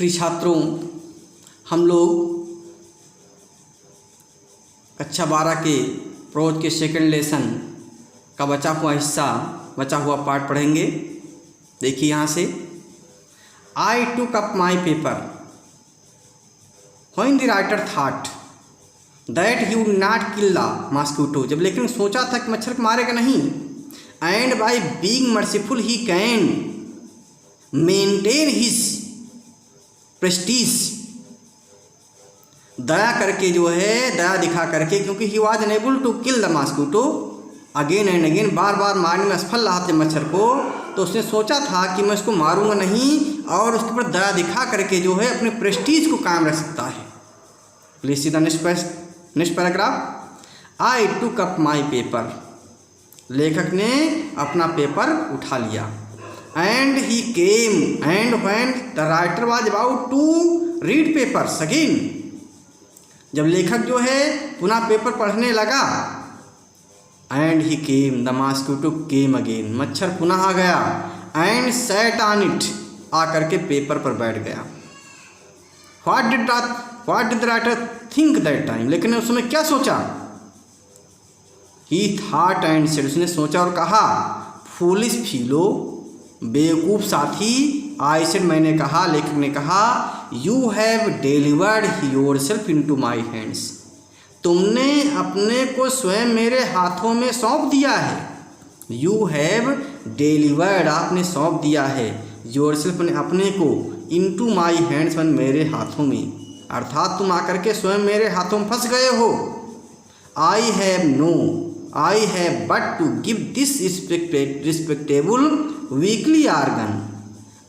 प्रिय छात्रों, हम लोग कक्षा 12 के प्रोज के सेकंड लेसन का बचा हुआ हिस्सा, बचा हुआ पार्ट पढ़ेंगे। देखिए यहाँ से, आई took up my paper when the writer thought that he would not kill the mosquito. जब लेखक ने सोचा था कि मच्छर को मारेगा नहीं, and by being merciful he can maintain his prestige. दया करके जो है, दया दिखा करके, क्योंकि he was unable to kill the mosquito again and again, बार बार मारने में असफल रहा था मच्छर को, तो उसने सोचा था कि मैं इसको मारूंगा नहीं और उसके ऊपर दया दिखा करके जो है अपने प्रेस्टीज को कायम रख सकता है। Please see the next paragraph. I took up my paper, लेखक ने अपना पेपर उठा लिया। And he came and when the writer was about to read papers again, जब लेखक जो है पुनः पेपर पढ़ने लगा, and he came the mosquito came again, मच्छर पुनः आ गया, एंड सैट ऑन इट, आकर के पेपर पर बैठ गया। What did the writer think that time, लेकिन ने उस समय क्या सोचा? ही थॉट एंड सेड, उसने सोचा और कहा, फूलिश फीलो, बेवकूफ़ साथी, आई सेड, मैंने कहा, लेखक ने कहा, you have delivered yourself into my hands, तुमने अपने को स्वयं मेरे हाथों में सौंप दिया है। यू हैव डिलीवर्ड, आपने सौंप दिया है, योरसेल्फ, अपने को, इनटू माई हैंड्स, मेरे हाथों में, अर्थात तुम आकर के स्वयं मेरे हाथों में फंस गए हो। I have but to give this respectable weekly organ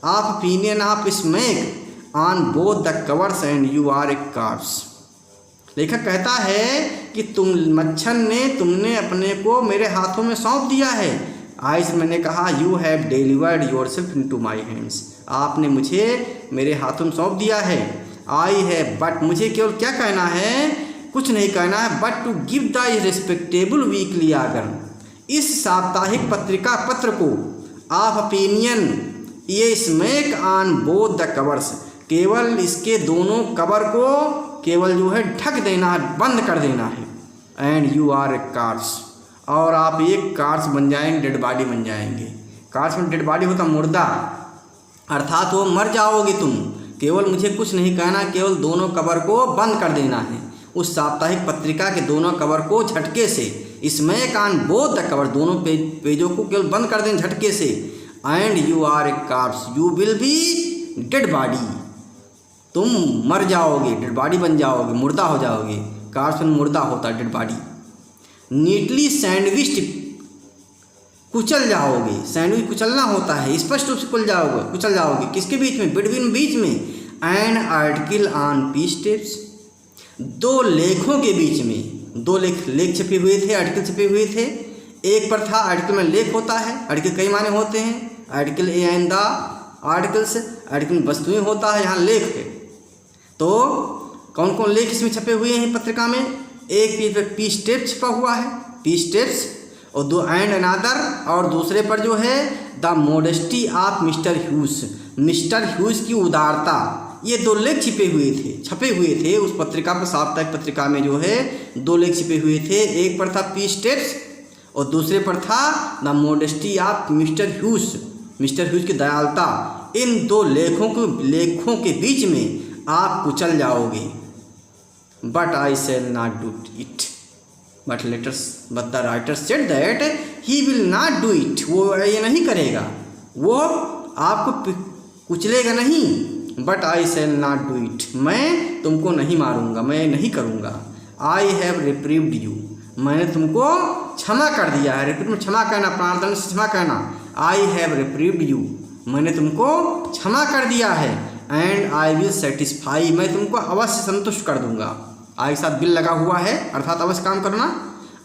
of opinion of smack on both the covers and you are a carcass. लेखक कहता है कि तुमने अपने को मेरे हाथों में सौंप दिया है। आई से मैंने कहा, you have delivered yourself into my hands, आपने मुझे मेरे हाथों में सौंप दिया है। आई हैव बट, मुझे केवल क्या कहना है, कुछ नहीं कहना है, but to give the respectable weekly organ, इस साप्ताहिक पत्रिका पत्र को, ऑफ ओपिनियन, ये smack on both the covers, केवल इसके दोनों कवर को केवल जो है ढक देना है, बंद कर देना है। And you are a carcass, और आप एक कार्स बन जाएंगे, डेड बॉडी बन जाएंगे। कार्स में डेड बॉडी होता मुर्दा, अर्थात वो मर जाओगे तुम। केवल मुझे कुछ नहीं कहना, केवल दोनों कवर को बंद कर देना है, उस साप्ताहिक पत्रिका के दोनों कवर को झटके से, smack on both the cover, दोनों पेजों को केवल बंद कर दें झटके से। And you are a carcass, you will be dead body, तुम मर जाओगे, डेड बॉडी बन जाओगे, मुर्दा हो जाओगे। कार्स में मुर्दा होता है, डेड बॉडी। नीटली सैंडविच्ड, कुचल जाओगे, सैंडविच कुचलना होता है, स्पष्ट रूप से कुचल जाओगे, किसके बीच में? बिटवीन, बीच में। An article on peace tapes, दो लेखों के बीच में, दो लेख छपे हुए थे, आर्टिकल छपे हुए थे। एक पर था, आर्टिकल में लेख होता है, आर्टिकल कई माने होते हैं, article A and the articles, article में वस्तुएं होता है, यहाँ लेख है। तो कौन कौन लेख इसमें छपे हुए हैं पत्रिका में? एक पेज पर पीस टेप छपा हुआ है, पीस टेप्स, और दो एंड अनादर, और दूसरे पर जो है the modesty of mister huge, mister huge की उदारता। ये दो लेख छपे हुए थे उस पत्रिका पर, साप्ताहिक पत्रिका में जो है दो लेख छपे हुए थे। एक पर था पीस टेप्स और दूसरे पर था the modesty of mister huge की दयालुता। इन दो लेखों के बीच में आप कुचल जाओगे। But I shall not do it, but the writer said that he will not do it, वो ये नहीं करेगा, वो आपको कुचलेगा नहीं। But I shall not do it, मैं तुमको नहीं मारूंगा, मैं नहीं करूँगा। आई हैव रिप्रीव्ड यू, मैंने तुमको क्षमा कर दिया है। रिप्रीव में क्षमा करना, प्रार्थना से क्षमा करना। आई हैव रिप्रीव्ड यू, मैंने तुमको क्षमा कर दिया है। एंड आई विल सेटिस्फाई, मैं तुमको अवश्य संतुष्ट कर दूंगा। आई के साथ बिल लगा हुआ है, अर्थात अवश्य काम करना।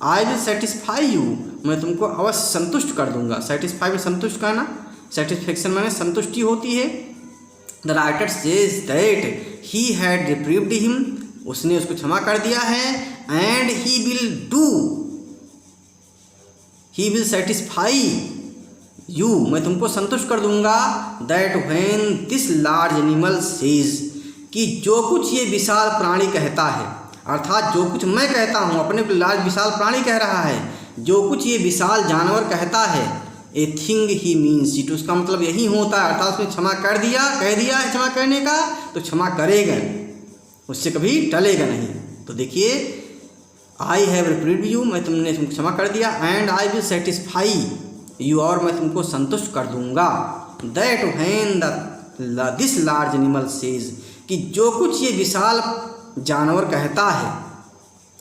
आई विल सेटिस्फाई यू, मैं तुमको अवश्य संतुष्ट कर दूंगा। सेटिस्फाई में संतुष्ट करना, सेटिस्फेक्शन माने संतुष्टि होती है। The writer says that he had reprieved him, उसने उसको क्षमा कर दिया है। And he will satisfy you मैं तुमको संतुष्ट कर दूंगा, that when this large animal says कि जो कुछ ये विशाल प्राणी कहता है, अर्थात जो कुछ मैं कहता हूँ अपने को लार्ज विशाल प्राणी कह रहा है, जो कुछ ये विशाल जानवर कहता है, a thing he means it, उसका मतलब यही होता है, अर्थात उसने क्षमा कर दिया, कह दिया है क्षमा करने का तो क्षमा करेगा, उससे कभी टलेगा नहीं। तो देखिए आई हैव रिप्रीड यू, मैं तुमने क्षमा कर दिया, and I will satisfy you, और मैं तुमको संतुष्ट कर दूंगा, that when this large animal says कि जो कुछ ये विशाल जानवर कहता है,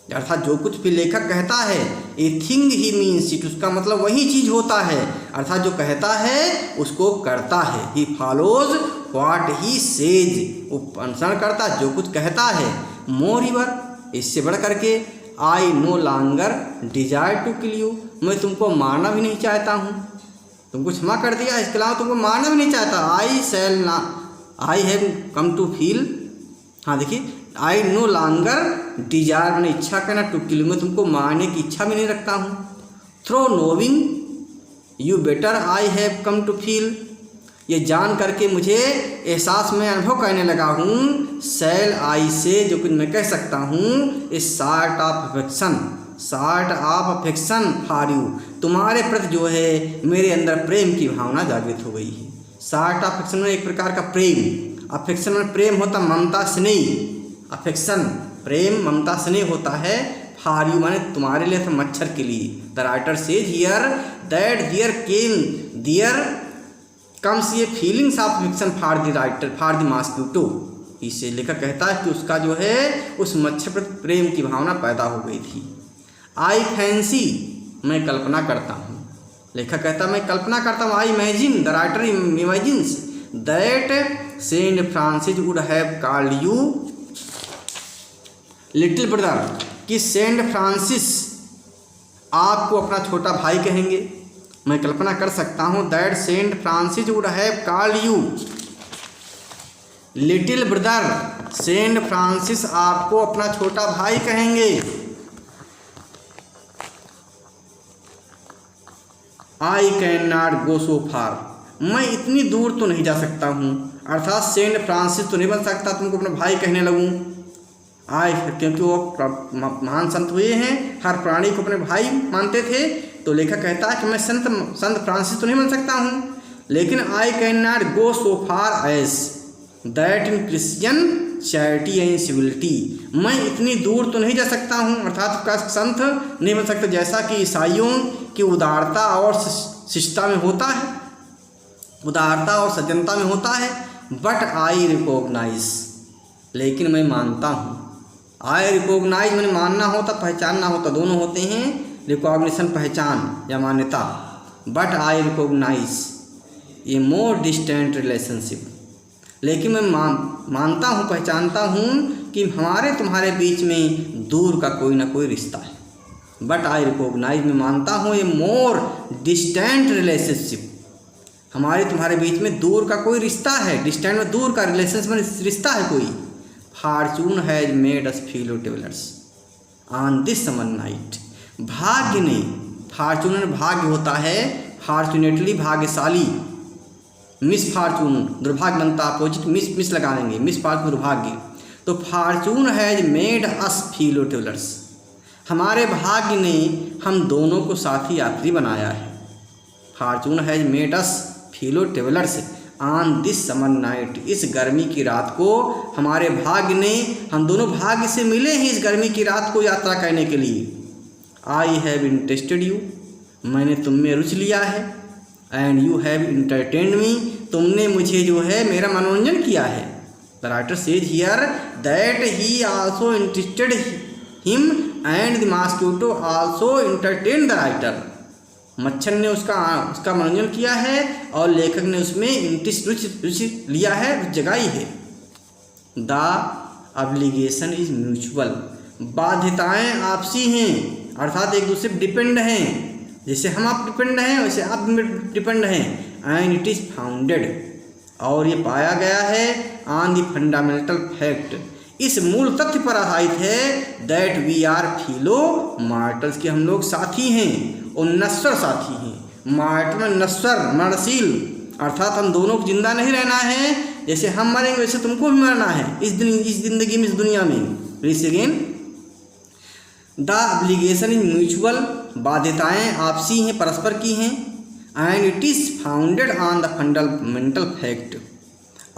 अर्थात जो कुछ भी लेखक कहता है, a thing he means it, उसका मतलब वही चीज़ होता है, अर्थात जो कहता है उसको करता है, he follows what he says, वो अनुसरण करता जो कुछ कहता है। मोर इवर, इससे बढ़ करके, I no longer desire to kill you, मैं तुमको मारना भी नहीं चाहता हूँ, तुमको क्षमा कर दिया, इसके अलावा तुमको मारना भी नहीं चाहता। आई शैल ना, I have come to feel, हाँ देखिए, आई नो लॉन्गर डिजायर मैंने इच्छा करना, टू किल मैं तुमको मारने की इच्छा भी नहीं रखता हूँ। Through knowing you better I have come to feel, ये जान करके मुझे एहसास में अनुभव करने लगा हूँ, शैल आई से जो कुछ मैं कह सकता हूँ, इस sort of affection for you, तुम्हारे प्रति जो है मेरे अंदर प्रेम की भावना जागृत हो गई है। सार्ट ऑफ अफेक्शन में एक प्रकार का प्रेम, अफेक्शन में प्रेम होता ममता स्नेह, अफेक्शन प्रेम ममता स्नेह होता है, फॉर यू माने तुम्हारे लिए, तो मच्छर के लिए। The writer says here that there comes ये feelings of affection for the writer for the mosquito, इसे लेखक कहता है कि उसका जो है उस मच्छर पर प्रेम की भावना पैदा हो गई थी। आई फैंसी, मैं कल्पना करता हूँ, लेखक कहता मैं कल्पना करता हूँ, I imagine, the writer imagines that Saint Francis would have called you little brother, कि सेंट फ्रांसिस आपको अपना छोटा भाई कहेंगे। मैं कल्पना कर सकता हूँ that Saint Francis would have called you little brother, Saint Francis आपको अपना छोटा भाई कहेंगे। आई कैन नॉट गो सो फार, मैं इतनी दूर तो नहीं जा सकता हूँ, अर्थात सेंट फ्रांसिस तो नहीं बन सकता तुमको अपना भाई कहने लगूँ। आई, क्योंकि वो महान संत हुए हैं, हर प्राणी को अपने भाई मानते थे, तो लेखक कहता है कि मैं संत फ्रांसिस तो नहीं बन सकता हूँ, लेकिन I can not go so far as that in Christian charity and civility, मैं इतनी दूर तो नहीं जा सकता हूँ, अर्थात का संत नहीं बन सकता जैसा कि ईसाइयों की उदारता और शिष्टता में होता है, उदारता और सज्जनता में होता है। बट आई रिकॉग्नाइज, लेकिन मैं मानता हूँ, आई रिकॉग्नाइज मैंने मानना होता, पहचानना होता, दोनों होते हैं, रिकॉग्निशन पहचान या मान्यता, but I recognize a more distant relationship, लेकिन मैं मानता हूँ, पहचानता हूँ कि हमारे तुम्हारे बीच में दूर का कोई ना कोई रिश्ता है। बट आई रिकॉग्नाइज, मैं मानता हूँ ए मोर डिस्टेंट रिलेशनशिप, हमारे तुम्हारे बीच में दूर का कोई रिश्ता है, डिस्टेंट में दूर का, रिलेशनशिप में रिश्ता है कोई। Fortune has made us fellow travellers on this summer night, भाग्य ने, फॉर्चून भाग्य होता है, फॉर्चुनेटली भाग्यशाली, मिस फॉर्चून दुर्भाग्य बनता, अपोजिट मिस लगा देंगे, मिस फॉर्चून दुर्भाग्य, तो Fortune has made us fellow travellers, हमारे भाग्य ने हम दोनों को साथी यात्री बनाया है। Fortune has made us fellow travellers on this summer night, इस गर्मी की रात को हमारे भाग्य ने, हम दोनों भाग्य से मिले हैं इस गर्मी की रात को यात्रा करने के लिए। आई हैव इंटरेस्टेड यू, मैंने तुम में रुचि लिया है, एंड यू हैव इंटरटेन्ड मी, तुमने मुझे जो है मेरा मनोरंजन किया है। The writer says here that he also interested him and the mosquito also entertain the writer, मच्छर ने उसका मनोरंजन किया है और लेखक ने उसमें इंटरेस्ट रुचि लिया है, जगाई है। द ऑब्लिगेशन इज म्यूचुअल, बाध्यताएं आपसी हैं, अर्थात एक दूसरे पर डिपेंड हैं, जैसे हम आप डिपेंड हैं वैसे आप डिपेंड हैं। एंड इट इज़ फाउंडेड, और ये पाया गया है, ऑन द फंडामेंटल फैक्ट, इस मूल तथ्य पर आधारित है, that we are fellow martyrs, कि हम लोग साथी हैं और नश्वर साथी हैं, मार्टल में नश्वर मरणशील, अर्थात हम दोनों को जिंदा नहीं रहना है, जैसे हम मरेंगे वैसे तुमको भी मरना है इस जिंदगी में, इस दुनिया में। Again the obligation is mutual, बाध्यताएं आपसी हैं, परस्पर की हैं। And it is founded on the fundamental fact,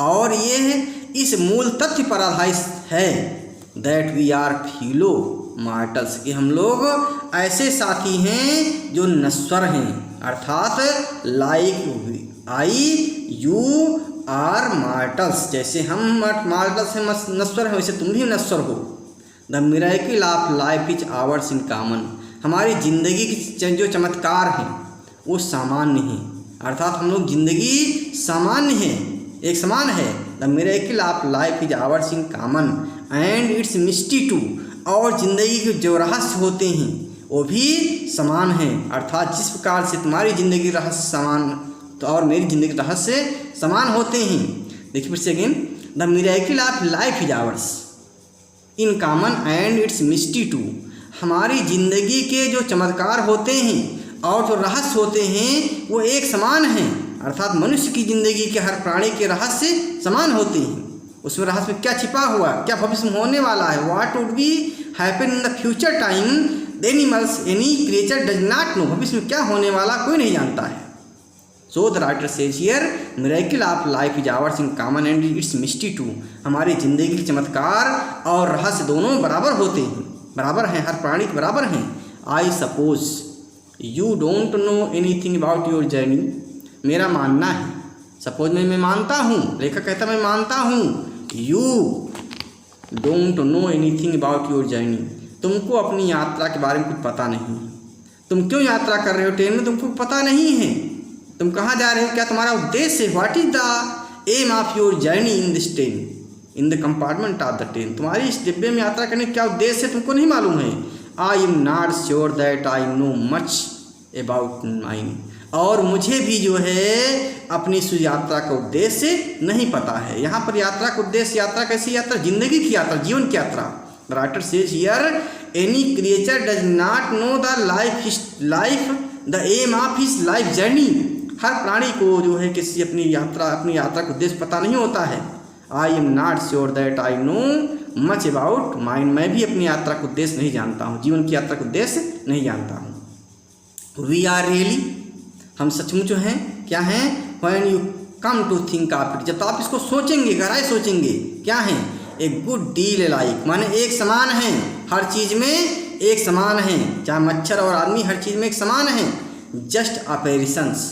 और ये है इस मूल तथ्य पर आधारित है that we are fellow mortals, कि हम लोग ऐसे साथी हैं जो नश्वर हैं, अर्थात like I you are martyrs, जैसे हम मार्टल्स हैं नश्वर हैं वैसे तुम भी नश्वर हो। The miracle of life is ours in common, हमारी ज़िंदगी की जो चमत्कार हैं वो सामान्य हैं, अर्थात हम लोग जिंदगी सामान्य है, एक समान है। The miracle of life is ours in common and its mystery too, और ज़िंदगी के जो रहस्य होते हैं वो भी समान हैं, अर्थात जिस प्रकार से तुम्हारी ज़िंदगी रहस्य समान तो और मेरी ज़िंदगी रहस्य समान होते हैं। देखिए फिर से again, the miracle of life is ours in common and its mystery too, हमारी ज़िंदगी के जो चमत्कार होते हैं और जो रहस्य होते हैं वो एक समान हैं, अर्थात मनुष्य की ज़िंदगी के हर प्राणी के रहस्य समान होते हैं। उसमें रहस्य में क्या छिपा हुआ, क्या भविष्य में होने वाला है, what would be happen in the future time, the animals any creature does not know, भविष्य में क्या होने वाला कोई नहीं जानता है। So the writer says here miracle of life is ours in common and its mystery too, हमारी ज़िंदगी के चमत्कार और रहस्य दोनों बराबर होते हैं, बराबर हैं, हर प्राणी के बराबर हैं। I suppose you don't know anything about your journey, मेरा मानना है, सपोज मैं मानता हूँ, लेखक कहता मैं मानता हूँ, you don't know anything about your journey, तुमको अपनी यात्रा के बारे में कुछ पता नहीं, तुम क्यों यात्रा कर रहे हो ट्रेन में, तुमको पता नहीं है, तुम कहाँ जा रहे हो, क्या तुम्हारा उद्देश्य है, what is the aim of your journey in this train, in the compartment of the train, तुम्हारी इस डिब्बे में यात्रा करने का क्या उद्देश्य है तुमको नहीं मालूम है। I am not sure that I know much about mine, और मुझे भी जो है अपनी इस यात्रा का उद्देश्य नहीं पता है। यहाँ पर यात्रा का उद्देश्य, यात्रा कैसी यात्रा, जिंदगी की यात्रा, जीवन की यात्रा। The writer says here any creature does not know the life the aim of his life journey, हर प्राणी को जो है किसी अपनी यात्रा का उद्देश्य पता नहीं होता है। I am not sure that I know much about mind, मैं भी अपनी यात्रा का उद्देश्य नहीं जानता हूँ, जीवन की यात्रा का उद्देश्य नहीं जानता हूँ। वी आर रियली, हम सचमुच हैं, क्या हैं, when you come to think of it, जब आप इसको सोचेंगे, गहराई सोचेंगे, क्या हैं, ए गुड डील लाइक, माने एक समान हैं, हर चीज़ में एक समान हैं, चाहे मच्छर और आदमी हर चीज़ में एक समान हैं। जस्ट अपैरिशंस,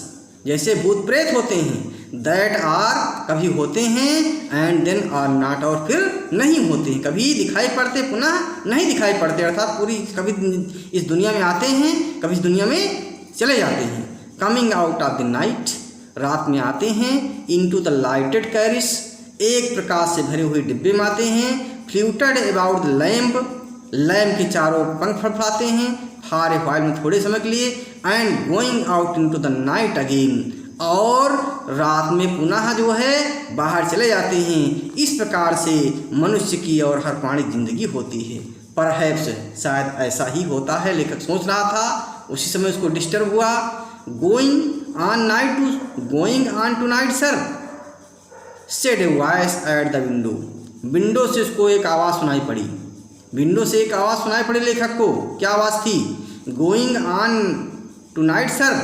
जैसे भूत प्रेत होते हैं, दैट आर, कभी होते हैं, एंड देन आर नॉट, और फिर नहीं होते हैं, कभी दिखाई पड़ते पुनः नहीं दिखाई पड़ते, अर्थात पूरी कभी इस दुनिया में आते हैं, कभी इस दुनिया में चले जाते हैं। Coming out of the night, रात में आते हैं, इनटू द लाइटेड कैरिस, एक प्रकाश से भरे हुए डिब्बे में आते हैं, fluted about the lamp, lamp के चारों पंख फड़फड़ाते हैं, फार ए व्हाइल में थोड़े समय के लिए, and going out into the night again, और रात में पुनः जो है बाहर चले जाते हैं। इस प्रकार से मनुष्य की और हर प्राणी की जिंदगी होती है। परहैप्स, शायद ऐसा ही होता है, लेखक सोच रहा था, उसी समय उसको डिस्टर्ब हुआ। Going on tonight sir, said a voice at the window, window से उसको एक आवाज़ सुनाई पड़ी, विंडो से एक आवाज़ सुनाई पड़ी लेखक को, क्या आवाज़ थी, going on tonight sir,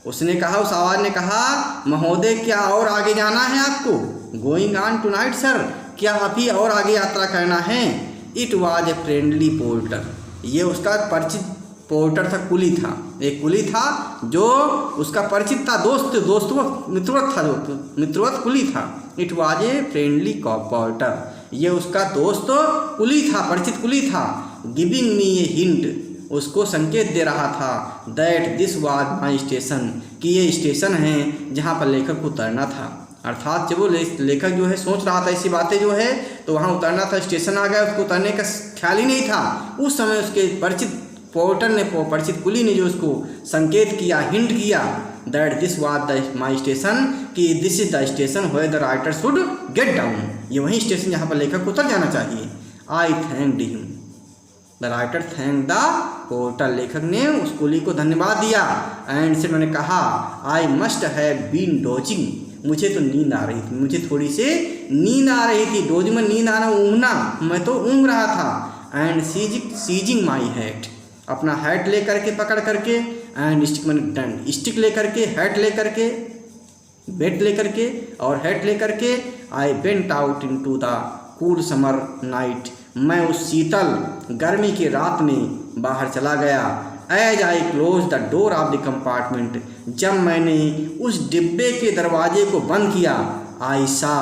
उसने कहा, उस आवाज़ ने कहा, महोदय क्या और आगे जाना है आपको, going on tonight sir, क्या अभी और आगे यात्रा करना है। It was a friendly porter, ये उसका परिचित पोर्टर था, कुली था, एक कुली था जो उसका परिचित था, मित्रवत कुली था। It was a friendly porter, ये उसका दोस्त कुली था, परिचित कुली था। गिविंग मी ए हिंट, उसको संकेत दे रहा था, that this was my station, कि ये स्टेशन है जहाँ पर लेखक को उतरना था। अर्थात जब वो लेखक जो है सोच रहा था ऐसी बातें जो है, तो वहाँ उतरना था, स्टेशन आ गया, उसको उतरने का ख्याल ही नहीं था। उस समय उसके परिचित पोर्टर ने, परिचित कुली ने जो उसको संकेत किया, हिंट किया, that this was the my station, कि this is the station where the writer should get down, ये वही स्टेशन जहाँ पर लेखक को उतर जाना चाहिए। I thanked him, the writer thank the porter लेखक ने उस कुली को धन्यवाद दिया। एंड से मैंने कहा I must have been dozing, मुझे तो नींद आ रही थी, मुझे थोड़ी सी नींद आ रही थी। डोजिंग में नींद आना, ऊँघना, मैं तो ऊँघ रहा था। एंड सीजिंग माई हैट, अपना हैट ले करके पकड़ करके, एंड स्टिक मैंने डंड, स्टिक ले करके, हैट ले करके, बेट ले करके और हैट ले करके, I went out into the cool summer night, मैं उस शीतल गर्मी की रात में बाहर चला गया। As I close the door of the compartment, जब मैंने उस डिब्बे के दरवाजे को बंद किया, आई सा,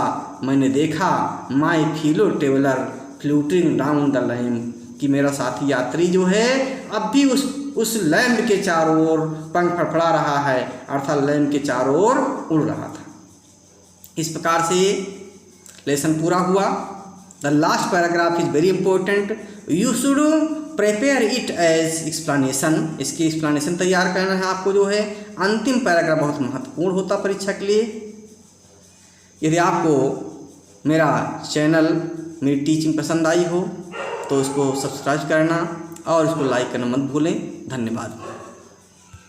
मैंने देखा, my fellow traveller fluting down the lamp, कि मेरा साथी यात्री जो है अब भी उस लैम्प के चारों ओर पंख फड़फड़ा रहा है, अर्थात लैम्प के चारों ओर उड़ रहा था। इस प्रकार से लेसन पूरा हुआ। The last paragraph is very important, you should prepare it as explanation, इसकी एक्सप्लेनेशन तैयार करना है आपको जो है। अंतिम पैराग्राफ बहुत महत्वपूर्ण होता परीक्षा के लिए। यदि आपको मेरा चैनल, मेरी टीचिंग पसंद आई हो तो इसको सब्सक्राइब करना और इसको लाइक करना मत भूलें। धन्यवाद।